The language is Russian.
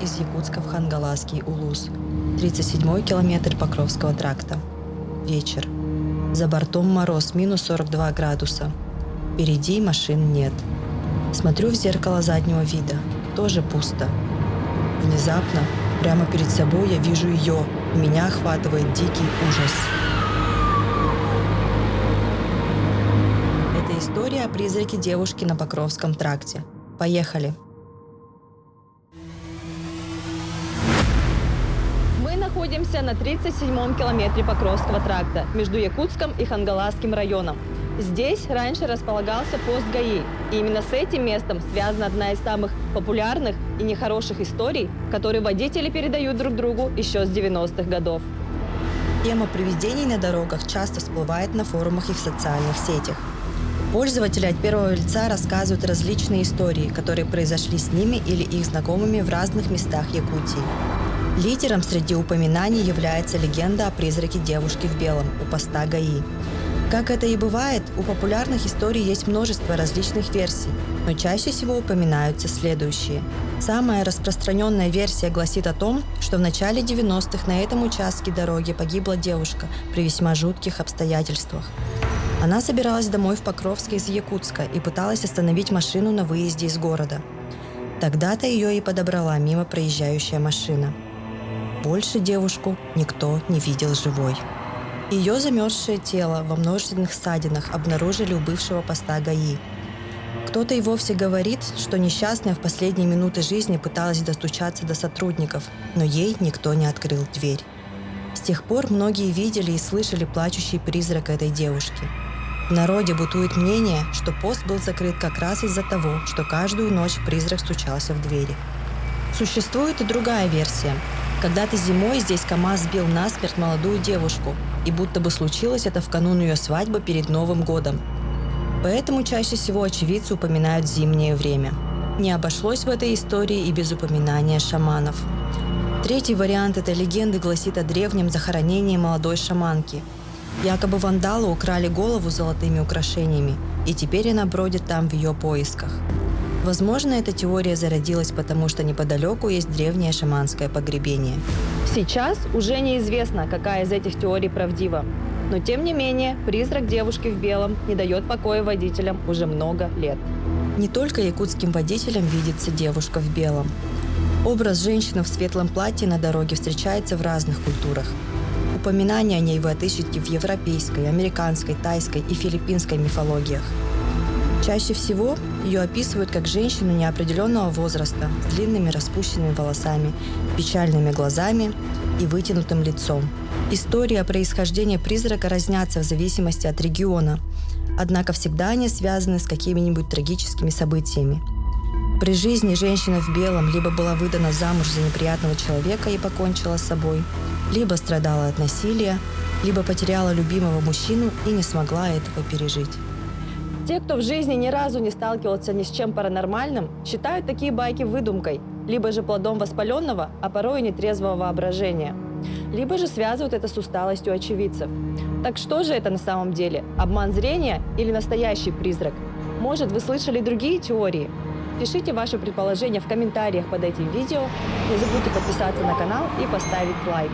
из Якутска в Хангаласский Улус. 37-й километр Покровского тракта. Вечер. За бортом мороз, минус 42 градуса. Впереди машин нет. Смотрю в зеркало заднего вида. Тоже пусто. Внезапно, прямо перед собой я вижу ее, и меня охватывает дикий ужас. Это история о призраке девушки на Покровском тракте. Поехали! Мы находимся на 37-м километре Покровского тракта между Якутском и Хангаласским районом. Здесь раньше располагался пост ГАИ, и именно с этим местом связана одна из самых популярных и нехороших историй, которые водители передают друг другу еще с 90-х годов. Тема привидений на дорогах часто всплывает на форумах и в социальных сетях. Пользователи от первого лица рассказывают различные истории, которые произошли с ними или их знакомыми в разных местах Якутии. Лидером среди упоминаний является легенда о призраке девушки в белом у поста ГАИ. Как это и бывает, у популярных историй есть множество различных версий, но чаще всего упоминаются следующие. Самая распространенная версия гласит о том, что в начале 90-х на этом участке дороги погибла девушка при весьма жутких обстоятельствах. Она собиралась домой в Покровске из Якутска и пыталась остановить машину на выезде из города. Тогда-то ее и подобрала мимо проезжающая машина. Больше девушку никто не видел живой. Ее замерзшее тело во множественных ссадинах обнаружили у бывшего поста ГАИ. Кто-то и вовсе говорит, что несчастная в последние минуты жизни пыталась достучаться до сотрудников, но ей никто не открыл дверь. С тех пор многие видели и слышали плачущий призрак этой девушки. В народе бытует мнение, что пост был закрыт как раз из-за того, что каждую ночь призрак стучался в двери. Существует и другая версия. Когда-то зимой здесь КамАЗ сбил насмерть молодую девушку, и будто бы случилось это в канун ее свадьбы перед Новым годом. Поэтому чаще всего очевидцы упоминают зимнее время. Не обошлось в этой истории и без упоминания шаманов. Третий вариант этой легенды гласит о древнем захоронении молодой шаманки. Якобы вандалы украли голову с золотыми украшениями, и теперь она бродит там в ее поисках. Возможно, эта теория зародилась потому, что неподалеку есть древнее шаманское погребение. Сейчас уже неизвестно, какая из этих теорий правдива. Но тем не менее, призрак девушки в белом не дает покоя водителям уже много лет. Не только якутским водителям видится девушка в белом. Образ женщины в светлом платье на дороге встречается в разных культурах. Упоминания о ней вы отыщете в европейской, американской, тайской и филиппинской мифологиях. Чаще всего ее описывают как женщину неопределенного возраста с длинными распущенными волосами, печальными глазами и вытянутым лицом. Истории о происхождении призрака разнятся в зависимости от региона, однако всегда они связаны с какими-нибудь трагическими событиями. При жизни женщина в белом либо была выдана замуж за неприятного человека и покончила с собой, либо страдала от насилия, либо потеряла любимого мужчину и не смогла этого пережить. Те, кто в жизни ни разу не сталкивался ни с чем паранормальным, считают такие байки выдумкой, либо же плодом воспаленного, а порой и нетрезвого воображения. Либо же связывают это с усталостью очевидцев. Так что же это на самом деле? Обман зрения или настоящий призрак? Может, вы слышали другие теории? Пишите ваши предположения в комментариях под этим видео. Не забудьте подписаться на канал и поставить лайк.